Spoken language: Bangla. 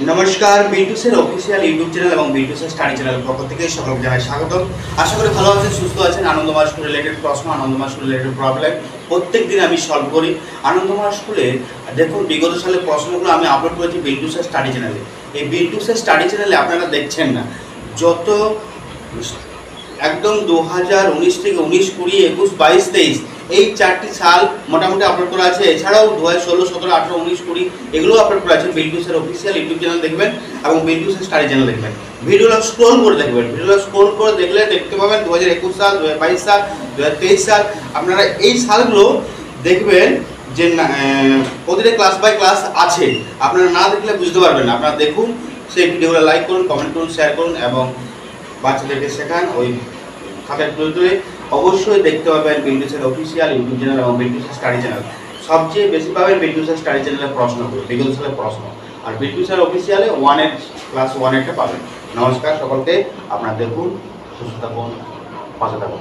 नमस्कार বিটুসের অফিসিয়াল ইউটিউব চ্যানেল এবং বিটুসের স্টাডি চ্যানেলের পক্ষ থেকে সকলকে জানাই স্বাগতম। আশা করি ভালো আছেন, সুস্থ আছেন। আনন্দময় স্কুল রিলেটেড প্রশ্ন, আনন্দময় স্কুল রিলেটেড প্রবলেম প্রত্যেক দিন আমি সলভ করি। আনন্দময় স্কুলে দেখুন বিগত সালের প্রশ্নগুলো আমি আপলোড করেছি বিটুসের স্টাডি চ্যানেলে। এই বিটুসের স্টাডি চ্যানেলে আপনারা দেখছেন না, যত একদম 2019 থেকে 19, 20, 21, 22, 23 এই চারটি সাল মোটামুটি আপলোড করা আছে। এছাড়াও 2016, 17, 18, 19, 20 এগুলো আপলোড করা আছে। বিটুসের অফিসিয়াল ইউটিউব চ্যানেল দেখবেন এবং বিটুসের স্টাডি চ্যানেল দেখবেন। ভিডিওটা স্ক্রল করে দেখবেন, ভিডিওটা স্ক্রল করে দেখলে দেখতে পাবেন 2021 সাল, 2022 সাল, 2023 সাল। আপনারা এই সালগুলো দেখবেন যে প্রতিটা ক্লাস বাই ক্লাস আছে। আপনারা না দেখলে বুঝতে পারবেন না। আপনারা দেখুন, সেই ভিডিওগুলো লাইক করুন, কমেন্ট করুন, শেয়ার করুন এবং বাচ্চাদেরকে শেখান। ওই খাতায় তুলে তুলে অবশ্যই দেখতে পাবেন বিটুসের অফিসিয়াল ইউটিউব চ্যানেল এবং বিটুসের স্টাডি চ্যানেল। সবচেয়ে বেশি পাবেন বিটুসের স্টাডি চ্যানেলের প্রশ্নগুলো, বিগত সালের প্রশ্ন। আর বিটুসের অফিসিয়ালে ক্লাস 1 একটা পাবেন। নমস্কার সকলকে, আপনারা দেখুন, সুস্থ থাকুন, পাশে থাকুন।